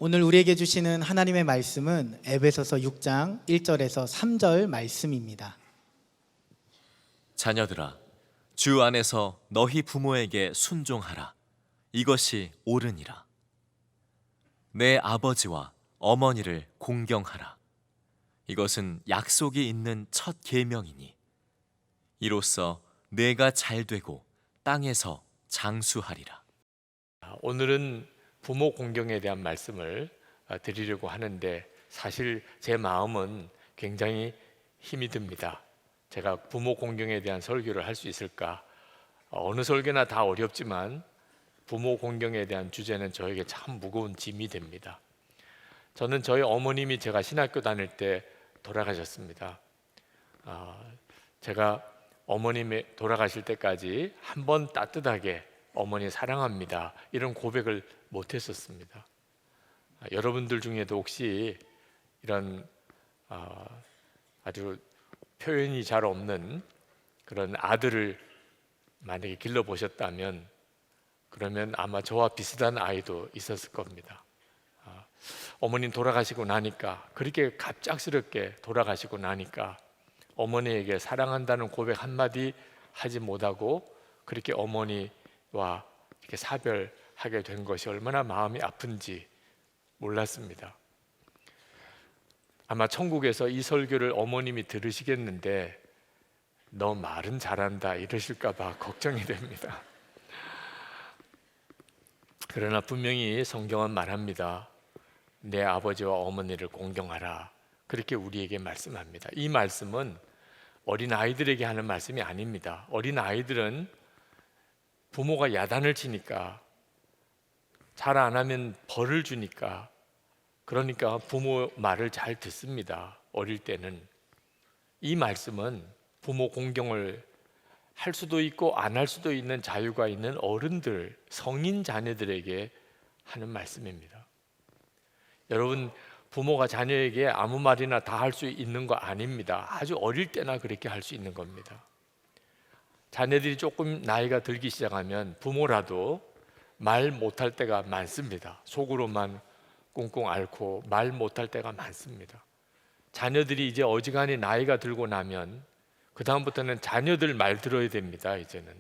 오늘 우리에게 주시는 하나님의 말씀은 에베소서 6장 1절에서 3절 말씀입니다. 자녀들아, 주 안에서 너희 부모에게 순종하라. 이것이 옳으니라. 내 아버지와 어머니를 공경하라. 이것은 약속이 있는 첫 계명이니 이로써 내가 잘되고 땅에서 장수하리라. 오늘은 부모 공경에 대한 말씀을 드리려고 하는데 사실 제 마음은 굉장히 힘이 듭니다. 제가 부모 공경에 대한 설교를 할 수 있을까? 어느 설교나 다 어렵지만 부모 공경에 대한 주제는 저에게 참 무거운 짐이 됩니다. 저는 저희 어머님이 제가 신학교 다닐 때 돌아가셨습니다. 제가 어머님이 돌아가실 때까지 한 번 따뜻하게 어머니 사랑합니다 이런 고백을 못 했었습니다. 여러분들 중에도 혹시 이런 아주 표현이 잘 없는 그런 아들을 만약에 길러보셨다면 그러면 아마 저와 비슷한 아이도 있었을 겁니다. 어머님 돌아가시고 나니까, 그렇게 갑작스럽게 돌아가시고 나니까 어머니에게 사랑한다는 고백 한마디 하지 못하고 그렇게 어머니와 이렇게 사별하게 된 것이 얼마나 마음이 아픈지 몰랐습니다. 아마 천국에서 이 설교를 어머님이 들으시겠는데 너 말은 잘한다 이러실까 봐 걱정이 됩니다. 그러나 분명히 성경은 말합니다. 내 아버지와 어머니를 공경하라. 그렇게 우리에게 말씀합니다. 이 말씀은 어린 아이들에게 하는 말씀이 아닙니다. 어린 아이들은 부모가 야단을 치니까, 잘 안 하면 벌을 주니까, 그러니까 부모 말을 잘 듣습니다. 어릴 때는. 이 말씀은 부모 공경을 할 수도 있고 안 할 수도 있는 자유가 있는 어른들, 성인 자녀들에게 하는 말씀입니다. 여러분, 부모가 자녀에게 아무 말이나 다 할 수 있는 거 아닙니다. 아주 어릴 때나 그렇게 할 수 있는 겁니다. 자녀들이 조금 나이가 들기 시작하면 부모라도 말 못할 때가 많습니다. 속으로만 꽁꽁 앓고 말 못할 때가 많습니다. 자녀들이 이제 어지간히 나이가 들고 나면 그 다음부터는 자녀들 말 들어야 됩니다. 이제는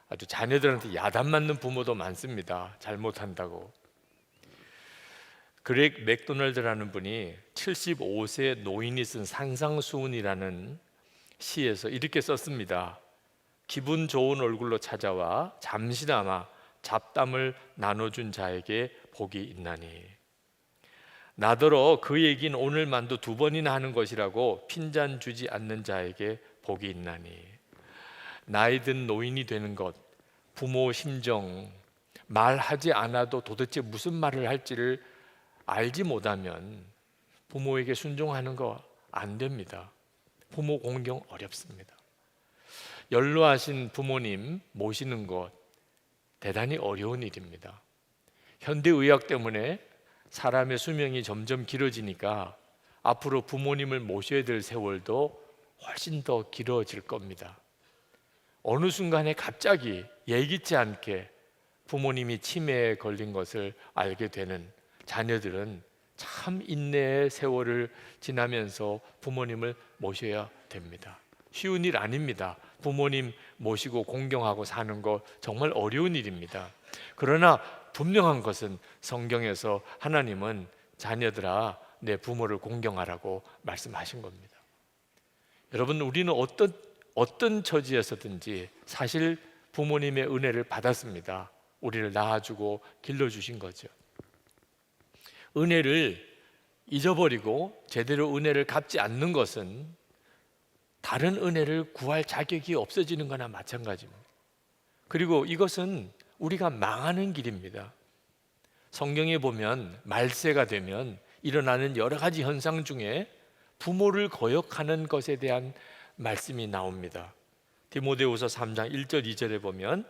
아주 자녀들한테 야단 맞는 부모도 많습니다. 잘못한다고. 그렉 맥도널드라는 분이 75세 노인이 쓴 산상수훈이라는 시에서 이렇게 썼습니다. 기분 좋은 얼굴로 찾아와 잠시나마 잡담을 나눠준 자에게 복이 있나니, 나더러 그 얘기는 오늘만도 2번이나 하는 것이라고 핀잔 주지 않는 자에게 복이 있나니. 나이 든 노인이 되는 것, 부모 심정, 말하지 않아도 도대체 무슨 말을 할지를 알지 못하면 부모에게 순종하는 거 안 됩니다. 부모 공경 어렵습니다. 연로하신 부모님 모시는 것 대단히 어려운 일입니다. 현대의학 때문에 사람의 수명이 점점 길어지니까 앞으로 부모님을 모셔야 될 세월도 훨씬 더 길어질 겁니다. 어느 순간에 갑자기 예기치 않게 부모님이 치매에 걸린 것을 알게 되는 자녀들은 참 인내의 세월을 지나면서 부모님을 모셔야 됩니다. 쉬운 일 아닙니다. 부모님 모시고 공경하고 사는 거 정말 어려운 일입니다. 그러나 분명한 것은 성경에서 하나님은 자녀들아 내 부모를 공경하라고 말씀하신 겁니다. 여러분, 우리는 어떤 처지에서든지 사실 부모님의 은혜를 받았습니다. 우리를 낳아주고 길러주신 거죠. 은혜를 잊어버리고 제대로 은혜를 갚지 않는 것은 다른 은혜를 구할 자격이 없어지는 거나 마찬가지입니다. 그리고 이것은 우리가 망하는 길입니다. 성경에 보면 말세가 되면 일어나는 여러 가지 현상 중에 부모를 거역하는 것에 대한 말씀이 나옵니다. 디모데후서 3장 1절 2절에 보면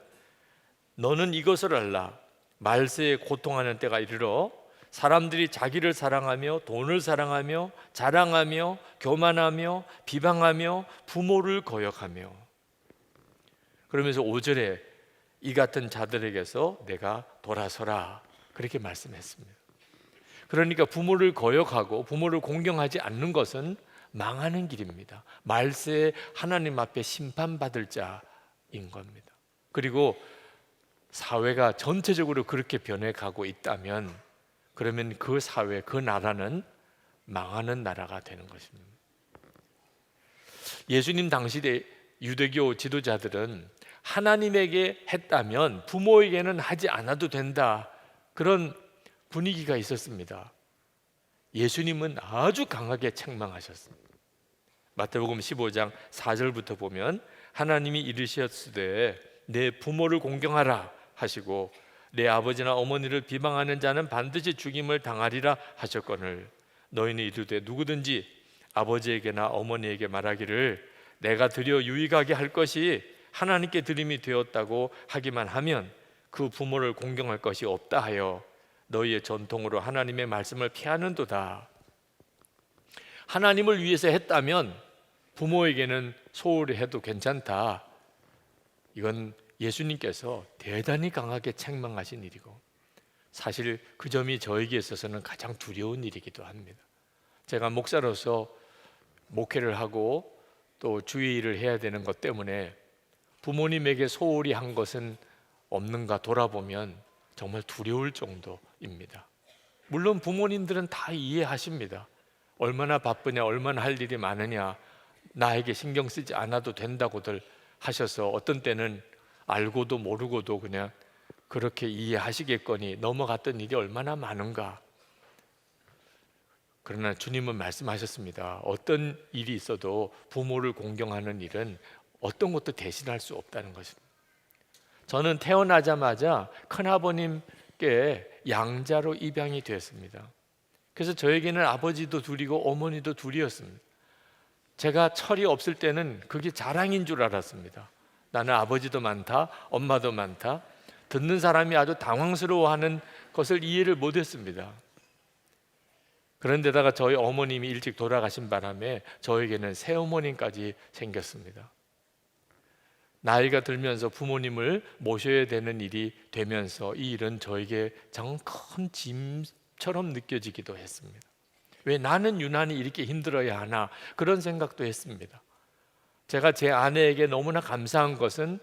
너는 이것을 알라. 말세에 고통하는 때가 이르러 사람들이 자기를 사랑하며 돈을 사랑하며 자랑하며 교만하며 비방하며 부모를 거역하며. 그러면서 5절에 이 같은 자들에게서 내가 돌아서라 그렇게 말씀했습니다. 그러니까 부모를 거역하고 부모를 공경하지 않는 것은 망하는 길입니다. 말세에 하나님 앞에 심판받을 자인 겁니다. 그리고 사회가 전체적으로 그렇게 변해가고 있다면 그러면 그 사회, 그 나라는 망하는 나라가 되는 것입니다. 예수님 당시의 유대교 지도자들은 하나님에게 했다면 부모에게는 하지 않아도 된다, 그런 분위기가 있었습니다. 예수님은 아주 강하게 책망하셨습니다. 마태복음 15장 4절부터 보면 하나님이 이르셨으되 내 부모를 공경하라 하시고 내 아버지나 어머니를 비방하는 자는 반드시 죽임을 당하리라 하셨거늘 너희는 이르되 누구든지 아버지에게나 어머니에게 말하기를 내가 드려 유익하게 할 것이 하나님께 드림이 되었다고 하기만 하면 그 부모를 공경할 것이 없다 하여 너희의 전통으로 하나님의 말씀을 피하는도다. 하나님을 위해서 했다면 부모에게는 소홀히 해도 괜찮다. 이건 예수님께서 대단히 강하게 책망하신 일이고 사실 그 점이 저에게 있어서는 가장 두려운 일이기도 합니다. 제가 목사로서 목회를 하고 또 주의 일을 해야 되는 것 때문에 부모님에게 소홀히 한 것은 없는가 돌아보면 정말 두려울 정도입니다. 물론 부모님들은 다 이해하십니다. 얼마나 바쁘냐, 얼마나 할 일이 많으냐, 나에게 신경 쓰지 않아도 된다고들 하셔서 어떤 때는 알고도 모르고도 그냥 그렇게 이해하시겠거니 넘어갔던 일이 얼마나 많은가. 그러나 주님은 말씀하셨습니다. 어떤 일이 있어도 부모를 공경하는 일은 어떤 것도 대신할 수 없다는 것입니다. 저는 태어나자마자 큰아버님께 양자로 입양이 되었습니다. 그래서 저에게는 아버지도 둘이고 어머니도 둘이었습니다. 제가 철이 없을 때는 그게 자랑인 줄 알았습니다. 나는 아버지도 많다, 엄마도 많다. 듣는 사람이 아주 당황스러워하는 것을 이해를 못했습니다. 그런데다가 저희 어머님이 일찍 돌아가신 바람에 저에게는 새어머님까지 생겼습니다. 나이가 들면서 부모님을 모셔야 되는 일이 되면서 이 일은 저에게 정말 큰 짐처럼 느껴지기도 했습니다. 왜 나는 유난히 이렇게 힘들어야 하나, 그런 생각도 했습니다. 제가 제 아내에게 너무나 감사한 것은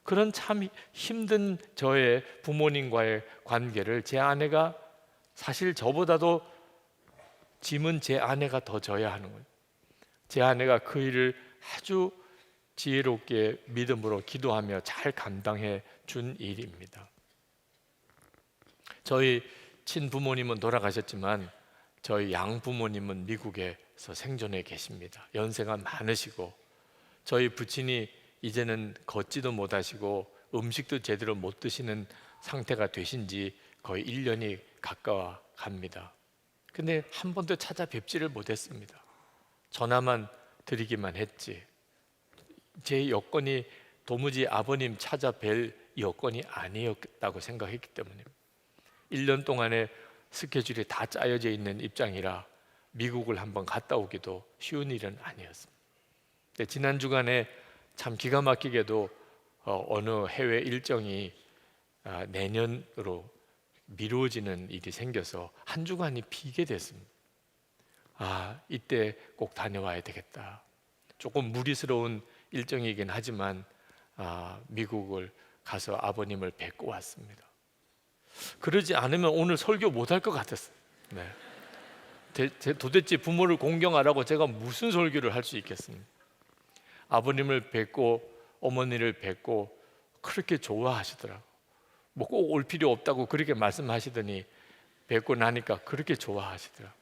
그런 참 힘든 저의 부모님과의 관계를 제 아내가, 사실 저보다도 짐은 제 아내가 더 져야 하는 거예요. 제 아내가 그 일을 아주 지혜롭게 믿음으로 기도하며 잘 감당해 준 일입니다. 저희 친부모님은 돌아가셨지만 저희 양부모님은 미국에서 생존해 계십니다. 연세가 많으시고 저희 부친이 이제는 걷지도 못하시고 음식도 제대로 못 드시는 상태가 되신 지 거의 1년이 가까워 갑니다. 근데 한 번도 찾아뵙지를 못했습니다. 전화만 드리기만 했지. 제 여건이 도무지 아버님 찾아뵐 여건이 아니었다고 생각했기 때문에 1년 동안의 스케줄이 다 짜여져 있는 입장이라 미국을 한번 갔다 오기도 쉬운 일은 아니었습니다. 지난 주간에 참 기가 막히게도 어느 해외 일정이 내년으로 미루어지는 일이 생겨서 한 주간이 비게 됐습니다. 이때 꼭 다녀와야 되겠다. 조금 무리스러운 일정이긴 하지만 미국을 가서 아버님을 뵙고 왔습니다. 그러지 않으면 오늘 설교 못할 것 같았어요. 도대체 부모를 공경하라고 제가 무슨 설교를 할 수 있겠습니까? 아버님을 뵙고 어머니를 뵙고 그렇게 좋아하시더라고요. 뭐 꼭 올 필요 없다고 그렇게 말씀하시더니 뵙고 나니까 그렇게 좋아하시더라고요.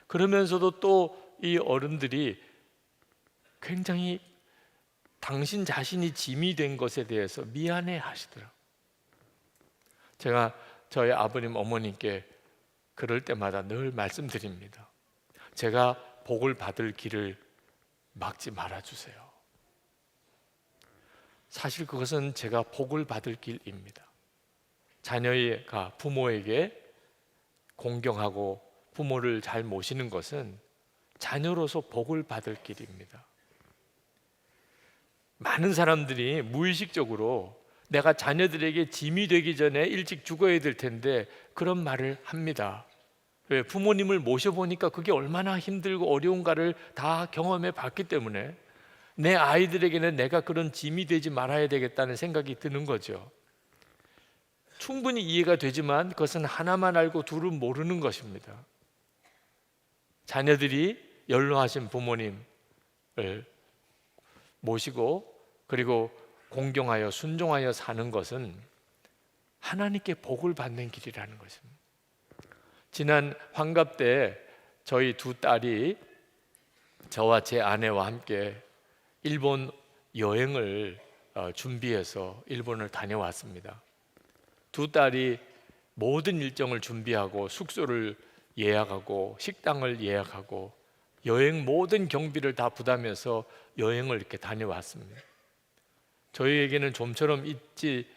그러면서도 또 이 어른들이 굉장히 당신 자신이 짐이 된 것에 대해서 미안해 하시더라고요. 제가 저희 아버님 어머님께 그럴 때마다 늘 말씀드립니다. 제가 복을 받을 길을 막지 말아주세요. 사실 그것은 제가 복을 받을 길입니다. 자녀가 부모에게 공경하고 부모를 잘 모시는 것은 자녀로서 복을 받을 길입니다. 많은 사람들이 무의식적으로 내가 자녀들에게 짐이 되기 전에 일찍 죽어야 될 텐데 그런 말을 합니다. 왜? 부모님을 모셔보니까 그게 얼마나 힘들고 어려운가를 다 경험해 봤기 때문에 내 아이들에게는 내가 그런 짐이 되지 말아야 되겠다는 생각이 드는 거죠. 충분히 이해가 되지만 그것은 하나만 알고 둘은 모르는 것입니다. 자녀들이 연로하신 부모님을 모시고 그리고 공경하여 순종하여 사는 것은 하나님께 복을 받는 길이라는 것입니다. 지난 환갑 때 저희 두 딸이 저와 제 아내와 함께 일본 여행을 준비해서 일본을 다녀왔습니다. 두 딸이 모든 일정을 준비하고 숙소를 예약하고 식당을 예약하고 여행 모든 경비를 다 부담해서 여행을 이렇게 다녀왔습니다. 저희에게는 좀처럼 있지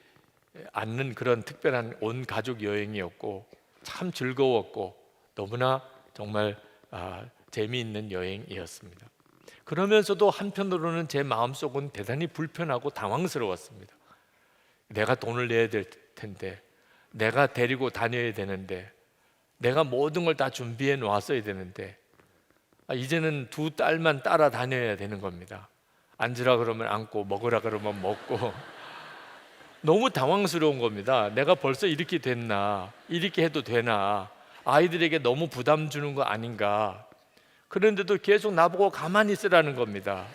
않는 그런 특별한 온 가족 여행이었고 참 즐거웠고 너무나 정말 재미있는 여행이었습니다. 그러면서도 한편으로는 제 마음속은 대단히 불편하고 당황스러웠습니다. 내가 돈을 내야 될 텐데, 내가 데리고 다녀야 되는데, 내가 모든 걸 다 준비해 놓았어야 되는데 이제는 두 딸만 따라 다녀야 되는 겁니다. 앉으라 그러면 앉고 먹으라 그러면 먹고 너무 당황스러운 겁니다. 내가 벌써 이렇게 됐나, 이렇게 해도 되나, 아이들에게 너무 부담 주는 거 아닌가. 그런데도 계속 나보고 가만히 있으라는 겁니다.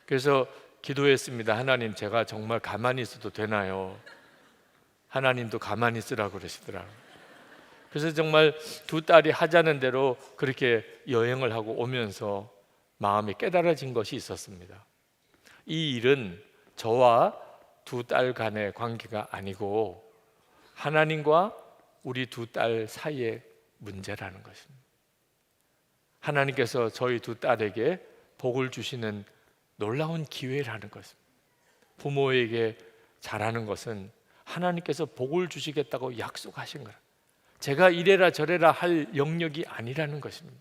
그래서 기도했습니다. 하나님, 제가 정말 가만히 있어도 되나요? 하나님도 가만히 있으라고 그러시더라고요. 그래서 정말 두 딸이 하자는 대로 그렇게 여행을 하고 오면서 마음이 깨달아진 것이 있었습니다. 이 일은 저와 두 딸 간의 관계가 아니고 하나님과 우리 두 딸 사이의 문제라는 것입니다. 하나님께서 저희 두 딸에게 복을 주시는 놀라운 기회라는 것입니다. 부모에게 잘하는 것은 하나님께서 복을 주시겠다고 약속하신 거라. 제가 이래라 저래라 할 영역이 아니라는 것입니다.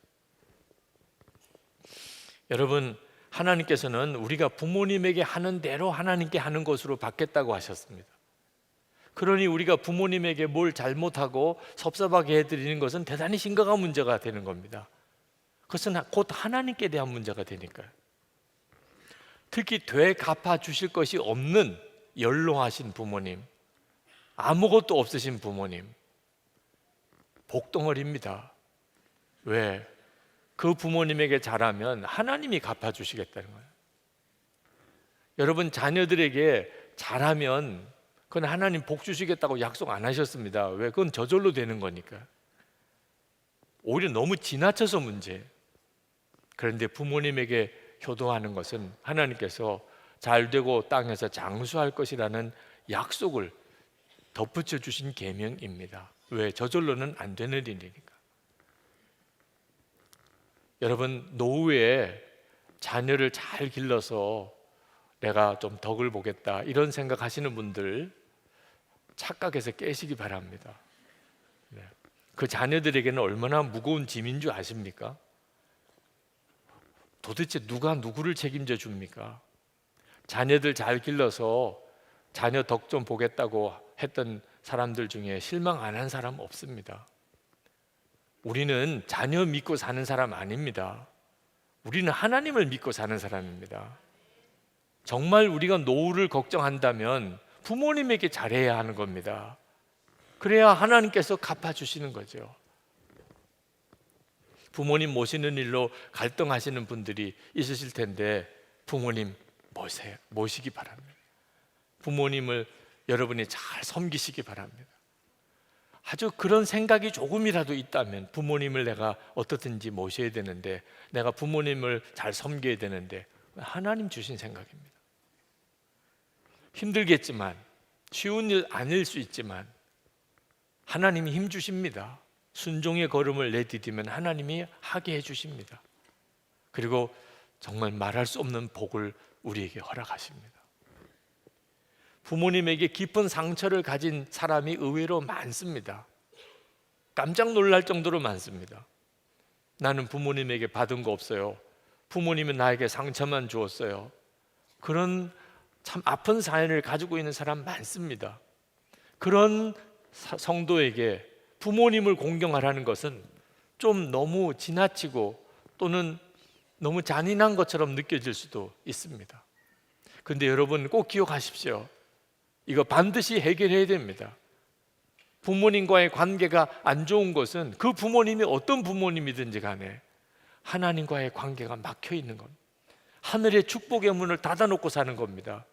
여러분, 하나님께서는 우리가 부모님에게 하는 대로 하나님께 하는 것으로 받겠다고 하셨습니다. 그러니 우리가 부모님에게 뭘 잘못하고 섭섭하게 해드리는 것은 대단히 심각한 문제가 되는 겁니다. 그것은 곧 하나님께 대한 문제가 되니까요. 특히 되갚아 주실 것이 없는 연로하신 부모님, 아무것도 없으신 부모님, 복덩어리입니다. 왜? 그 부모님에게 잘하면 하나님이 갚아주시겠다는 거예요. 여러분, 자녀들에게 잘하면 그건 하나님 복 주시겠다고 약속 안 하셨습니다. 왜? 그건 저절로 되는 거니까. 오히려 너무 지나쳐서 문제예요. 그런데 부모님에게 효도하는 것은 하나님께서 잘되고 땅에서 장수할 것이라는 약속을 덧붙여 주신 계명입니다. 왜? 저절로는 안 되는 일이니까. 여러분, 노후에 자녀를 잘 길러서 내가 좀 덕을 보겠다 이런 생각하시는 분들 착각해서 깨시기 바랍니다. 그 자녀들에게는 얼마나 무거운 짐인 줄 아십니까? 도대체 누가 누구를 책임져 줍니까? 자녀들 잘 길러서 자녀 덕 좀 보겠다고 했던 사람들 중에 실망 안 한 사람 없습니다. 우리는 자녀 믿고 사는 사람 아닙니다. 우리는 하나님을 믿고 사는 사람입니다. 정말 우리가 노후를 걱정한다면 부모님에게 잘해야 하는 겁니다. 그래야 하나님께서 갚아주시는 거죠. 부모님 모시는 일로 갈등하시는 분들이 있으실 텐데 부모님 모시기 바랍니다. 부모님을 여러분이 잘 섬기시기 바랍니다. 아주 그런 생각이 조금이라도 있다면 부모님을 내가 어떻든지 모셔야 되는데, 내가 부모님을 잘 섬겨야 되는데, 하나님 주신 생각입니다. 힘들겠지만, 쉬운 일 아닐 수 있지만 하나님이 힘 주십니다. 순종의 걸음을 내디디면 하나님이 하게 해주십니다. 그리고 정말 말할 수 없는 복을 우리에게 허락하십니다. 부모님에게 깊은 상처를 가진 사람이 의외로 많습니다. 깜짝 놀랄 정도로 많습니다. 나는 부모님에게 받은 거 없어요. 부모님은 나에게 상처만 주었어요. 그런 참 아픈 사연을 가지고 있는 사람 많습니다. 그런 성도에게 부모님을 공경하라는 것은 좀 너무 지나치고 또는 너무 잔인한 것처럼 느껴질 수도 있습니다. 근데 여러분 꼭 기억하십시오. 이거 반드시 해결해야 됩니다. 부모님과의 관계가 안 좋은 것은 그 부모님이 어떤 부모님이든지 간에 하나님과의 관계가 막혀 있는 겁니다. 하늘의 축복의 문을 닫아놓고 사는 겁니다.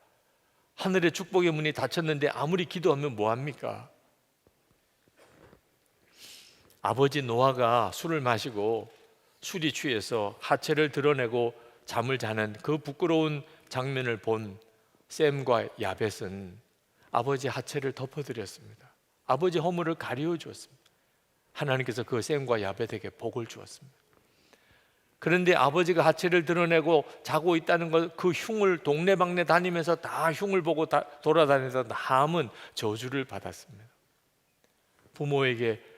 하늘의 축복의 문이 닫혔는데 아무리 기도하면 뭐합니까? 아버지 노아가 술을 마시고 술이 취해서 하체를 드러내고 잠을 자는 그 부끄러운 장면을 본 셈과 야벳은 아버지 하체를 덮어드렸습니다. 아버지 허물을 가리워 주었습니다. 하나님께서 그 셈과 야벳에게 복을 주었습니다. 그런데 아버지가 하체를 드러내고 자고 있다는 것, 그 흉을 동네방네 다니면서 다 흉을 보고 돌아다니던 함은 저주를 받았습니다. 부모에게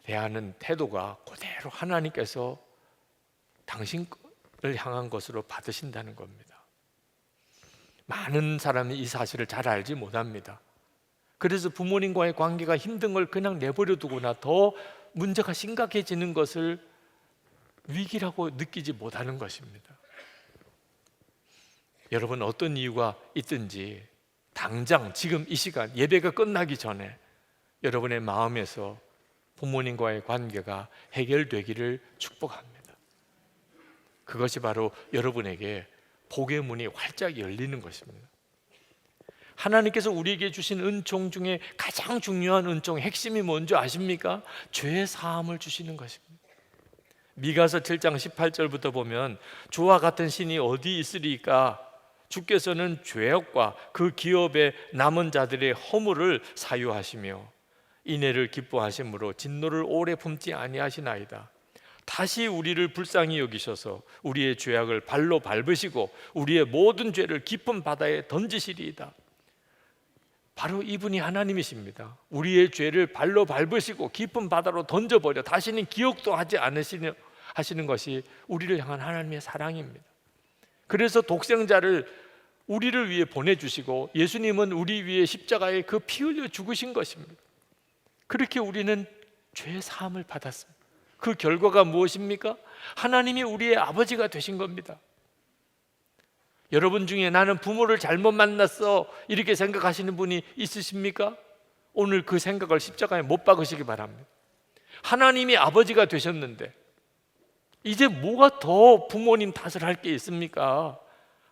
대하는 태도가 그대로 하나님께서 당신을 향한 것으로 받으신다는 겁니다. 많은 사람이 이 사실을 잘 알지 못합니다. 그래서 부모님과의 관계가 힘든 걸 그냥 내버려 두거나 더 문제가 심각해지는 것을 위기라고 느끼지 못하는 것입니다. 여러분 어떤 이유가 있든지 당장 지금 이 시간 예배가 끝나기 전에 여러분의 마음에서 부모님과의 관계가 해결되기를 축복합니다. 그것이 바로 여러분에게 복의 문이 활짝 열리는 것입니다. 하나님께서 우리에게 주신 은총 중에 가장 중요한 은총 핵심이 뭔지 아십니까? 죄 사함을 주시는 것입니다. 미가서 7장 18절부터 보면 주와 같은 신이 어디 있으리까? 주께서는 죄악과 그 기업의 남은 자들의 허물을 사유하시며 인애를 기뻐하심으로 진노를 오래 품지 아니하시나이다. 다시 우리를 불쌍히 여기셔서 우리의 죄악을 발로 밟으시고 우리의 모든 죄를 깊은 바다에 던지시리이다. 바로 이분이 하나님이십니다. 우리의 죄를 발로 밟으시고 깊은 바다로 던져버려 다시는 기억도 하지 않으시는 하시는 것이 우리를 향한 하나님의 사랑입니다. 그래서 독생자를 우리를 위해 보내주시고 예수님은 우리 위해 십자가에 그 피 흘려 죽으신 것입니다. 그렇게 우리는 죄 사함을 받았습니다. 그 결과가 무엇입니까? 하나님이 우리의 아버지가 되신 겁니다. 여러분 중에 나는 부모를 잘못 만났어 이렇게 생각하시는 분이 있으십니까? 오늘 그 생각을 십자가에 못 박으시기 바랍니다. 하나님이 아버지가 되셨는데 이제 뭐가 더 부모님 탓을 할 게 있습니까?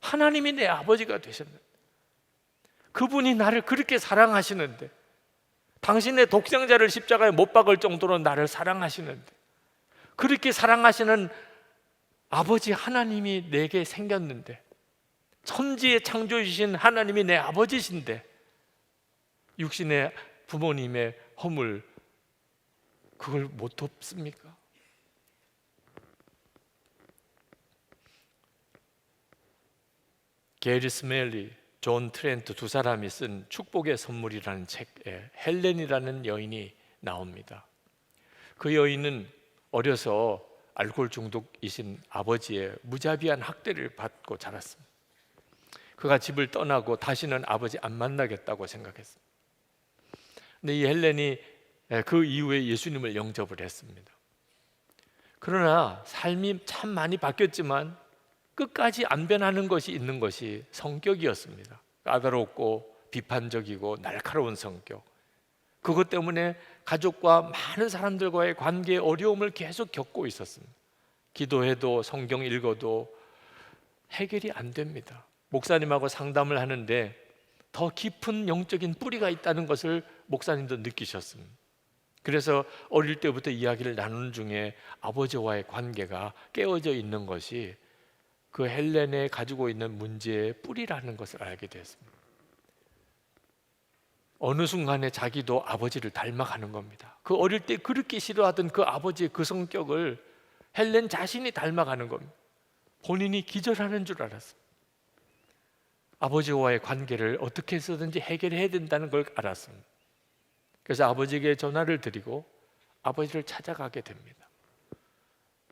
하나님이 내 아버지가 되셨는데 그분이 나를 그렇게 사랑하시는데 당신의 독생자를 십자가에 못 박을 정도로 나를 사랑하시는데 그렇게 사랑하시는 아버지 하나님이 내게 생겼는데 천지의 창조주신 하나님이 내 아버지신데 육신의 부모님의 허물 그걸 못 돕습니까? 게리 스멜리, 존 트렌트 두 사람이 쓴 축복의 선물이라는 책에 헬렌이라는 여인이 나옵니다. 그 여인은 어려서 알코올 중독이신 아버지의 무자비한 학대를 받고 자랐습니다. 그가 집을 떠나고 다시는 아버지 안 만나겠다고 생각했습니다. 근데 이 헬렌이 그 이후에 예수님을 영접을 했습니다. 그러나 삶이 참 많이 바뀌었지만 끝까지 안 변하는 것이 있는 것이 성격이었습니다. 까다롭고 비판적이고 날카로운 성격. 그것 때문에 가족과 많은 사람들과의 관계에 어려움을 계속 겪고 있었습니다. 기도해도 성경 읽어도 해결이 안 됩니다. 목사님하고 상담을 하는데 더 깊은 영적인 뿌리가 있다는 것을 목사님도 느끼셨습니다. 그래서 어릴 때부터 이야기를 나누는 중에 아버지와의 관계가 깨어져 있는 것이 그 헬렌에 가지고 있는 문제의 뿌리라는 것을 알게 되었습니다. 어느 순간에 자기도 아버지를 닮아가는 겁니다. 그 어릴 때 그렇게 싫어하던 그 아버지의 그 성격을 헬렌 자신이 닮아가는 겁니다. 본인이 기절하는 줄 알았습니다. 아버지와의 관계를 어떻게 해서든지 해결해야 된다는 걸 알았습니다. 그래서 아버지에게 전화를 드리고 아버지를 찾아가게 됩니다.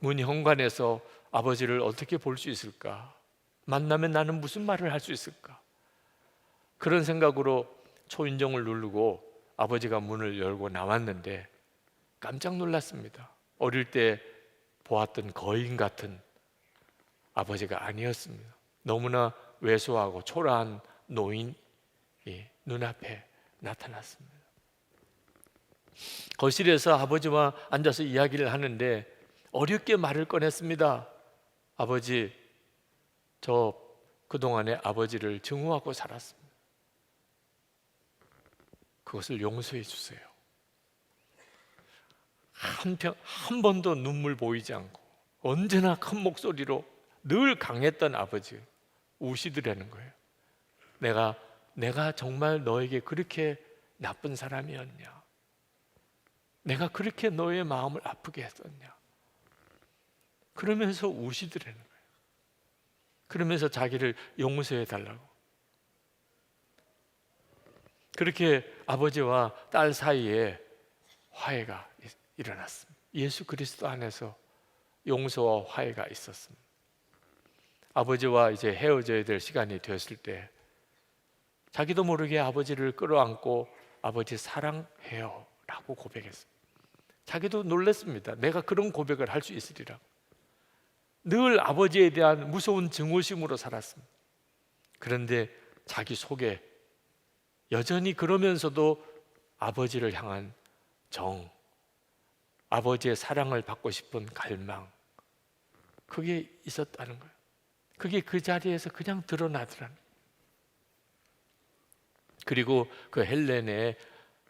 문 현관에서 아버지를 어떻게 볼 수 있을까? 만나면 나는 무슨 말을 할 수 있을까? 그런 생각으로 초인종을 누르고 아버지가 문을 열고 나왔는데 깜짝 놀랐습니다. 어릴 때 보았던 거인 같은 아버지가 아니었습니다. 너무나 왜소하고 초라한 노인이 눈앞에 나타났습니다. 거실에서 아버지와 앉아서 이야기를 하는데 어렵게 말을 꺼냈습니다. 아버지, 저 그동안에 아버지를 증오하고 살았습니다. 그것을 용서해 주세요. 한 번도 눈물 보이지 않고 언제나 큰 목소리로 늘 강했던 아버지 우시더라는 거예요. 내가 정말 너에게 그렇게 나쁜 사람이었냐? 내가 그렇게 너의 마음을 아프게 했었냐? 그러면서 우시더라는 거예요. 그러면서 자기를 용서해 달라고. 그렇게 아버지와 딸 사이에 화해가 일어났습니다. 예수 그리스도 안에서 용서와 화해가 있었습니다. 아버지와 이제 헤어져야 될 시간이 되었을 때 자기도 모르게 아버지를 끌어안고 아버지 사랑해요 라고 고백했습니다. 자기도 놀랐습니다. 내가 그런 고백을 할 수 있으리라. 늘 아버지에 대한 무서운 증오심으로 살았습니다. 그런데 자기 속에 여전히 그러면서도 아버지를 향한 정, 아버지의 사랑을 받고 싶은 갈망, 그게 있었다는 거예요. 그게 그 자리에서 그냥 드러나더라는 거예요. 그리고 그 헬렌의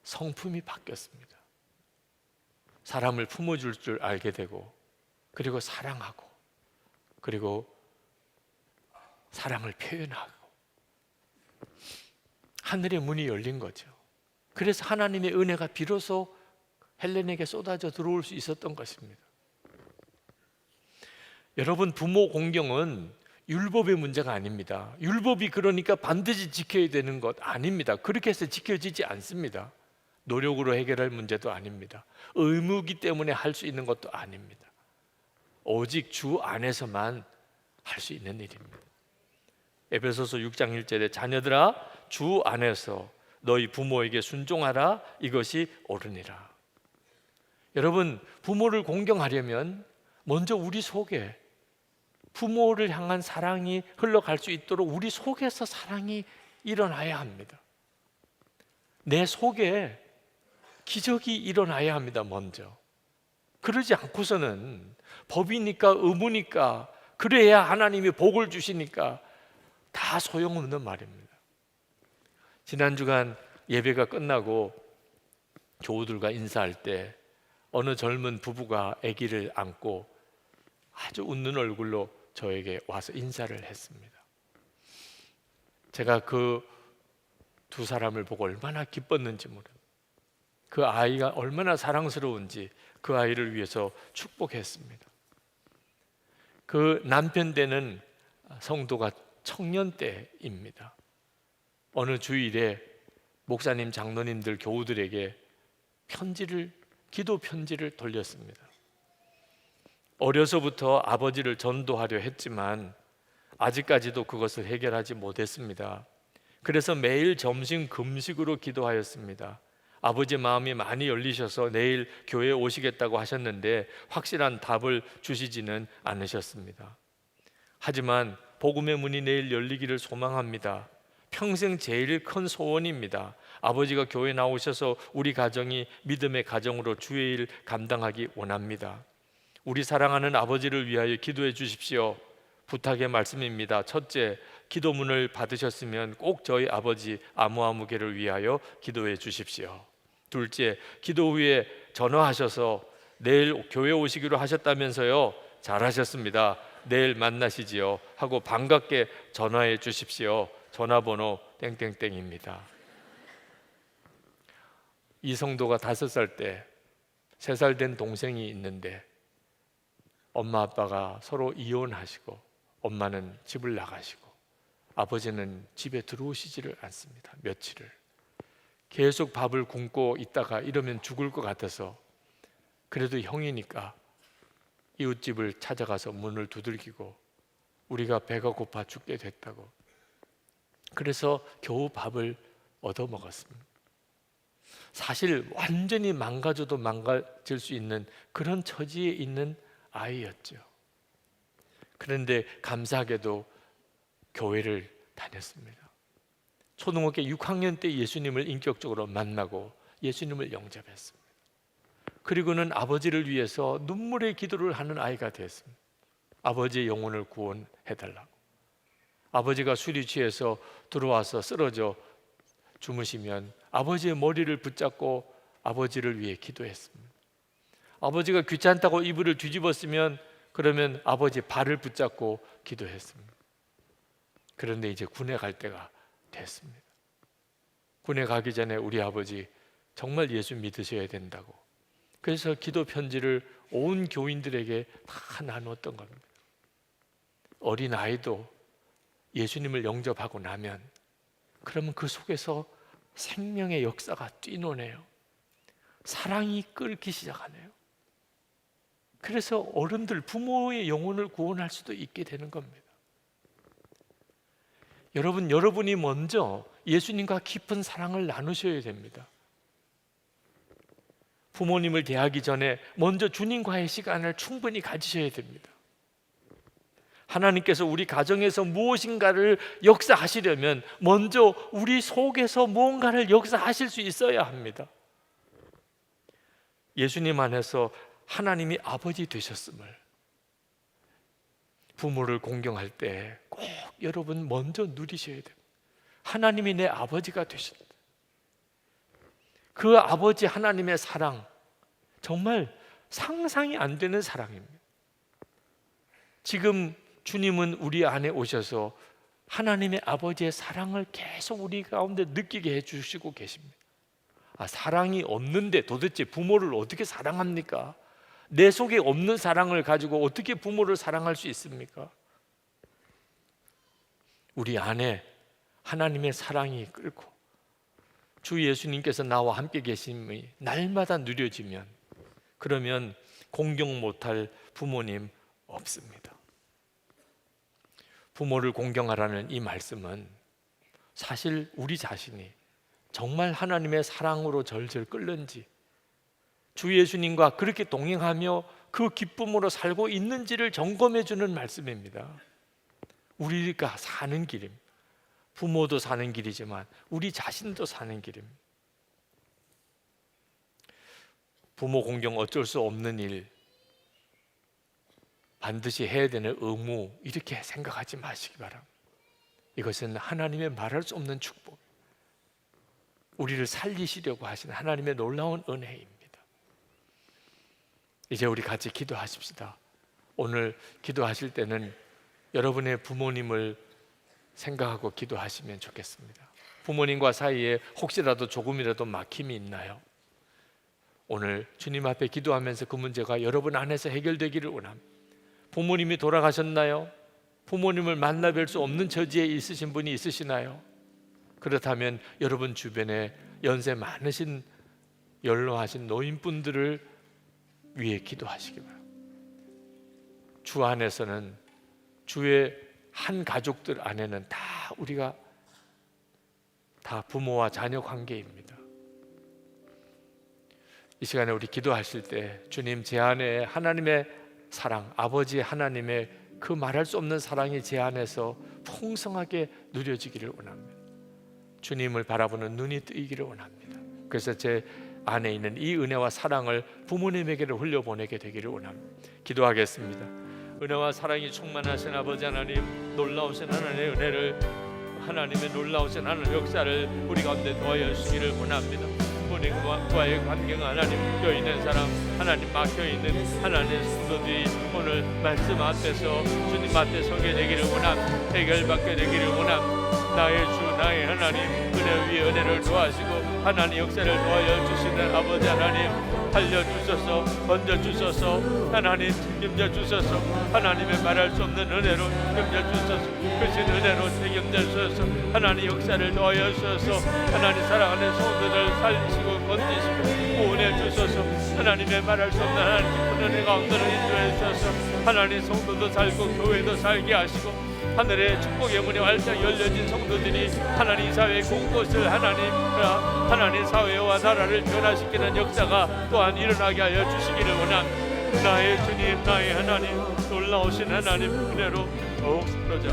성품이 바뀌었습니다. 사람을 품어줄 줄 알게 되고, 그리고 사랑하고, 그리고 사랑을 표현하고, 하늘의 문이 열린 거죠. 그래서 하나님의 은혜가 비로소 헬렌에게 쏟아져 들어올 수 있었던 것입니다. 여러분, 부모 공경은 율법의 문제가 아닙니다. 율법이 그러니까 반드시 지켜야 되는 것 아닙니다. 그렇게 해서 지켜지지 않습니다. 노력으로 해결할 문제도 아닙니다. 의무이기 때문에 할 수 있는 것도 아닙니다. 오직 주 안에서만 할 수 있는 일입니다. 에베소서 6장 1절에 자녀들아 주 안에서 너희 부모에게 순종하라, 이것이 옳으니라. 여러분, 부모를 공경하려면 먼저 우리 속에 부모를 향한 사랑이 흘러갈 수 있도록 우리 속에서 사랑이 일어나야 합니다. 내 속에 기적이 일어나야 합니다. 먼저. 그러지 않고서는 법이니까 의무니까 그래야 하나님이 복을 주시니까 다 소용없는 말입니다. 지난 주간 예배가 끝나고 교우들과 인사할 때 어느 젊은 부부가 아기를 안고 아주 웃는 얼굴로 저에게 와서 인사를 했습니다. 제가 그 두 사람을 보고 얼마나 기뻤는지 모릅니다. 그 아이가 얼마나 사랑스러운지 그 아이를 위해서 축복했습니다. 그 남편 되는 성도가 청년 때입니다. 어느 주일에 목사님, 장로님들, 교우들에게 기도 편지를 돌렸습니다. 어려서부터 아버지를 전도하려 했지만 아직까지도 그것을 해결하지 못했습니다. 그래서 매일 점심 금식으로 기도하였습니다. 아버지 마음이 많이 열리셔서 내일 교회에 오시겠다고 하셨는데 확실한 답을 주시지는 않으셨습니다. 하지만 복음의 문이 내일 열리기를 소망합니다. 평생 제일 큰 소원입니다. 아버지가 교회 나오셔서 우리 가정이 믿음의 가정으로 주의 일 감당하기 원합니다. 우리 사랑하는 아버지를 위하여 기도해 주십시오. 부탁의 말씀입니다. 첫째, 기도문을 받으셨으면 꼭 저희 아버지 아무아무개를 위하여 기도해 주십시오. 둘째, 기도 후에 전화하셔서 내일 교회 오시기로 하셨다면서요. 잘하셨습니다. 내일 만나시지요 하고 반갑게 전화해 주십시오. 전화번호 땡땡땡입니다. 이 성도가 5살 때 3살 된 동생이 있는데 엄마 아빠가 서로 이혼하시고 엄마는 집을 나가시고 아버지는 집에 들어오시지를 않습니다. 며칠을 계속 밥을 굶고 있다가 이러면 죽을 것 같아서 그래도 형이니까 이웃집을 찾아가서 문을 두들기고 우리가 배가 고파 죽게 됐다고, 그래서 겨우 밥을 얻어 먹었습니다. 사실 완전히 망가져도 망가질 수 있는 그런 처지에 있는 아이였죠. 그런데 감사하게도 교회를 다녔습니다. 초등학교 6학년 때 예수님을 인격적으로 만나고 예수님을 영접했습니다. 그리고는 아버지를 위해서 눈물의 기도를 하는 아이가 됐습니다. 아버지의 영혼을 구원해달라고. 아버지가 술이 취해서 들어와서 쓰러져 주무시면 아버지의 머리를 붙잡고 아버지를 위해 기도했습니다. 아버지가 귀찮다고 이불을 뒤집었으면 그러면 아버지 발을 붙잡고 기도했습니다. 그런데 이제 군에 갈 때가 됐습니다. 군에 가기 전에 우리 아버지 정말 예수 믿으셔야 된다고, 그래서 기도 편지를 온 교인들에게 다 나누었던 겁니다. 어린 아이도 예수님을 영접하고 나면 그러면 그 속에서 생명의 역사가 뛰노네요. 사랑이 끓기 시작하네요. 그래서 어른들, 부모의 영혼을 구원할 수도 있게 되는 겁니다. 여러분이 먼저 예수님과 깊은 사랑을 나누셔야 됩니다. 부모님을 대하기 전에 먼저 주님과의 시간을 충분히 가지셔야 됩니다. 하나님께서 우리 가정에서 무엇인가를 역사하시려면 먼저 우리 속에서 무언가를 역사하실 수 있어야 합니다. 예수님 안에서 하나님이 아버지 되셨음을, 부모를 공경할 때 꼭 여러분 먼저 누리셔야 됩니다. 하나님이 내 아버지가 되셨다. 그 아버지 하나님의 사랑, 정말 상상이 안 되는 사랑입니다. 지금 주님은 우리 안에 오셔서 하나님의 아버지의 사랑을 계속 우리 가운데 느끼게 해주시고 계십니다. 사랑이 없는데 도대체 부모를 어떻게 사랑합니까? 내 속에 없는 사랑을 가지고 어떻게 부모를 사랑할 수 있습니까? 우리 안에 하나님의 사랑이 끓고 주 예수님께서 나와 함께 계심이 날마다 누려지면, 그러면 공경 못할 부모님 없습니다. 부모를 공경하라는 이 말씀은 사실 우리 자신이 정말 하나님의 사랑으로 절절 끓는지, 주 예수님과 그렇게 동행하며 그 기쁨으로 살고 있는지를 점검해 주는 말씀입니다. 우리가 사는 길입니다. 부모도 사는 길이지만 우리 자신도 사는 길입니다. 부모 공경 어쩔 수 없는 일, 반드시 해야 되는 의무, 이렇게 생각하지 마시기 바랍니다. 이것은 하나님의 말할 수 없는 축복, 우리를 살리시려고 하시는 하나님의 놀라운 은혜입니다. 이제 우리 같이 기도하십시다. 오늘 기도하실 때는 여러분의 부모님을 생각하고 기도하시면 좋겠습니다. 부모님과 사이에 혹시라도 조금이라도 막힘이 있나요? 오늘 주님 앞에 기도하면서 그 문제가 여러분 안에서 해결되기를 원합니다. 부모님이 돌아가셨나요? 부모님을 만나 뵐 수 없는 처지에 있으신 분이 있으시나요? 그렇다면 여러분 주변에 연세 많으신 연로하신 노인분들을 위해 기도하시기 바랍니다. 주 안에서는, 주의 한 가족들 안에는 다 우리가 다 부모와 자녀 관계입니다. 이 시간에 우리 기도하실 때 주님, 제 안에 하나님의 사랑, 아버지 하나님의 그 말할 수 없는 사랑이 제 안에서 풍성하게 누려지기를 원합니다. 주님을 바라보는 눈이 뜨이기를 원합니다. 그래서 제 안에 있는 이 은혜와 사랑을 부모님에게로 흘려보내게 되기를 원합니다. 기도하겠습니다. 은혜와 사랑이 충만하신 아버지 하나님, 놀라우신 하나님의 은혜를, 하나님의 놀라우신 하나님의 역사를 우리 가운데 도하여 주시기를 원합니다. 부모님과의 관계가 하나님 묶여있는 사람, 하나님 막혀있는 하나님의 성도들이 오늘 말씀 앞에서 주님 앞에 서게 되기를 원합니다. 해결받게 되기를 원합니다. 나의 주, 나의 하나님, 은혜 위에 은혜를 더하시고 하나님 역사를 도하여 주시는 아버지 하나님, 살려주소서, 건져주소서, 하나님 책임져 주소서, 하나님의 말할 수 없는 은혜로 책임져 주소서, 크신 은혜로 책임져 주소서, 하나님 역사를 도하여 주소서, 하나님 사랑하는 성도들을 살리시고 건지시고 구원해 주소서. 하나님의 말할 수 없는 하나님 깊은 은혜 가운데로 인도해 주소서. 하나님 성도도 살고 교회도 살게 하시고 하늘의 축복의 문이 활짝 열려진 성도들이 하나님 사회 곳곳을 하나님 사회와 나라를 변화시키는 역사가 또한 일어나게 하여 주시기를 원합니다. 나의 주님, 나의 하나님, 놀라우신 하나님 은혜로 더욱 쓰러져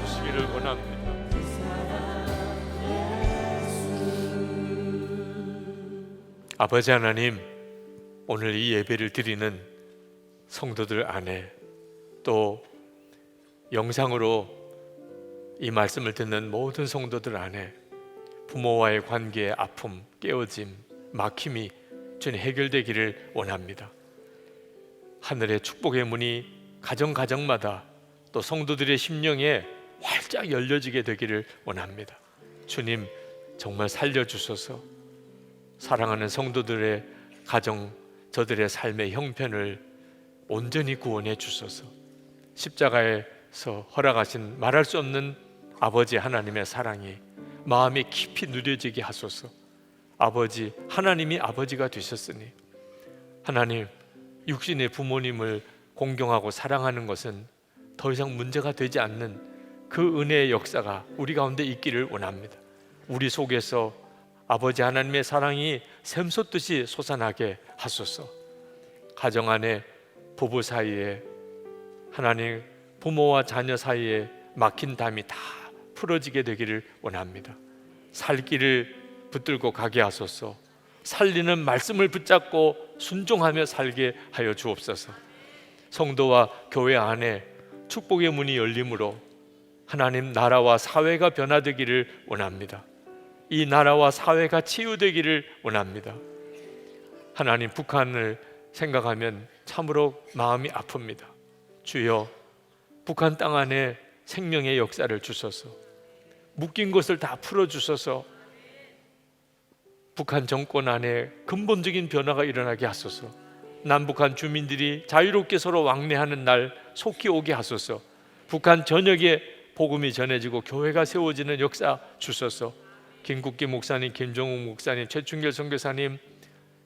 주시기를 원합니다. 아버지 하나님, 오늘 이 예배를 드리는 성도들 안에 또 영상으로 이 말씀을 듣는 모든 성도들 안에 부모와의 관계의 아픔, 깨어짐, 막힘이 주님 해결되기를 원합니다. 하늘의 축복의 문이 가정마다 또 성도들의 심령에 활짝 열려지게 되기를 원합니다. 주님 정말 살려주소서. 사랑하는 성도들의 가정, 저들의 삶의 형편을 온전히 구원해 주소서. 십자가에서 허락하신 말할 수 없는 아버지 하나님의 사랑이 마음에 깊이 누려지게 하소서. 아버지, 하나님이 아버지가 되셨으니 하나님, 육신의 부모님을 공경하고 사랑하는 것은 더 이상 문제가 되지 않는 그 은혜의 역사가 우리 가운데 있기를 원합니다. 우리 속에서 아버지 하나님의 사랑이 샘솟듯이 솟아나게 하소서. 가정 안에 부부 사이에 하나님 부모와 자녀 사이에 막힌 담이 다 풀어지게 되기를 원합니다. 살 길을 붙들고 가게 하소서. 살리는 말씀을 붙잡고 순종하며 살게 하여 주옵소서. 성도와 교회 안에 축복의 문이 열림으로 하나님 나라와 사회가 변화되기를 원합니다. 이 나라와 사회가 치유되기를 원합니다. 하나님, 북한을 생각하면 참으로 마음이 아픕니다. 주여, 북한 땅 안에 생명의 역사를 주소서. 묶인 것을 다 풀어주소서. 북한 정권 안에 근본적인 변화가 일어나게 하소서. 남북한 주민들이 자유롭게 서로 왕래하는 날 속히 오게 하소서. 북한 전역에 복음이 전해지고 교회가 세워지는 역사 주소서. 김국기 목사님, 김종욱 목사님, 최충길 선교사님,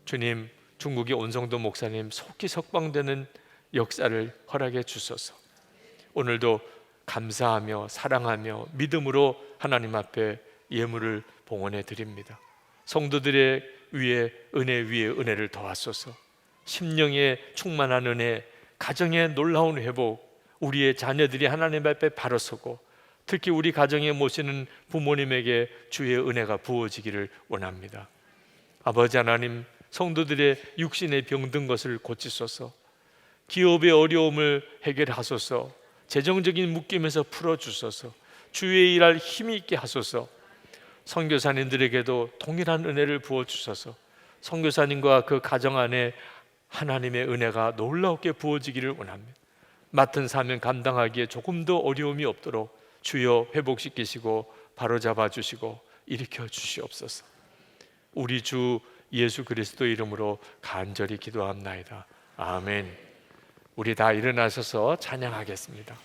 주님 중국의 온성도 목사님 속히 석방되는 역사를 허락해 주소서. 오늘도 감사하며 사랑하며 믿음으로 하나님 앞에 예물을 봉헌해 드립니다. 성도들의 위에 은혜 위에 은혜를 더하소서. 심령에 충만한 은혜, 가정의 놀라운 회복, 우리의 자녀들이 하나님 앞에 바로 서고 특히 우리 가정에 모시는 부모님에게 주의 은혜가 부어지기를 원합니다. 아버지 하나님, 성도들의 육신의 병든 것을 고치소서. 기업의 어려움을 해결하소서. 재정적인 묶임에서 풀어주소서. 주의 일할 힘이 있게 하소서. 선교사님들에게도 동일한 은혜를 부어주소서. 선교사님과 그 가정 안에 하나님의 은혜가 놀랍게 부어지기를 원합니다. 맡은 사명 감당하기에 조금 더 어려움이 없도록 주여 회복시키시고 바로잡아 주시고 일으켜 주시옵소서. 우리 주 예수 그리스도 이름으로 간절히 기도합나이다. 아멘. 우리 다 일어나셔서 찬양하겠습니다.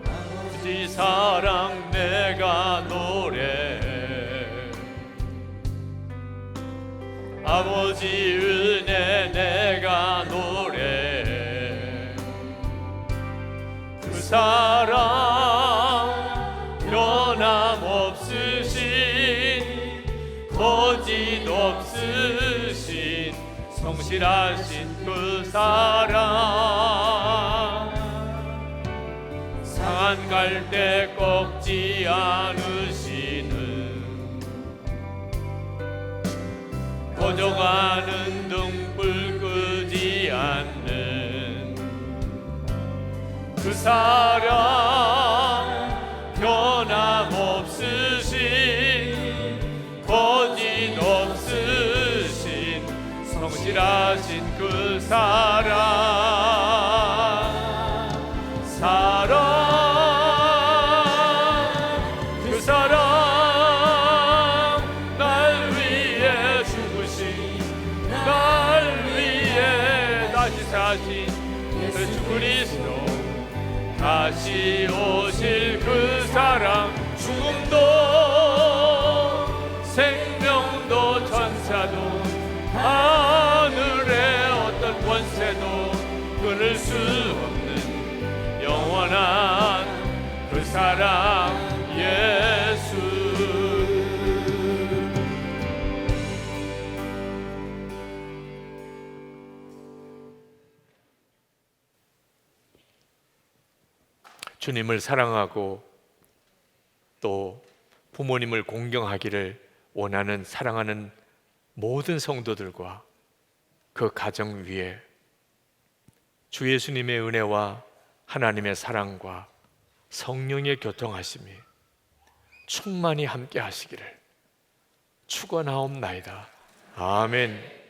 아버지 사랑 내가 노래해, 아버지 은혜 내가 노래해. 그 사랑 변함없으신 거짓 없으신 성실하신 그 사랑, 상한 갈대 꺾지 않으시는 꺼져가는 등불 끄지 않는 그 사랑, 변함없으신 거짓 없으신 성실하신 그 사랑, 그 사랑 날 위해 죽으신, 날 위해 다시 사신 예수 그리스도, 다시 오신 끊을 수 없는 영원한 그 사랑 예수. 주님을 사랑하고 또 부모님을 공경하기를 원하는 사랑하는 모든 성도들과 그 가정 위에 주 예수님의 은혜와 하나님의 사랑과 성령의 교통하심이 충만히 함께 하시기를 축원하옵나이다. 아멘.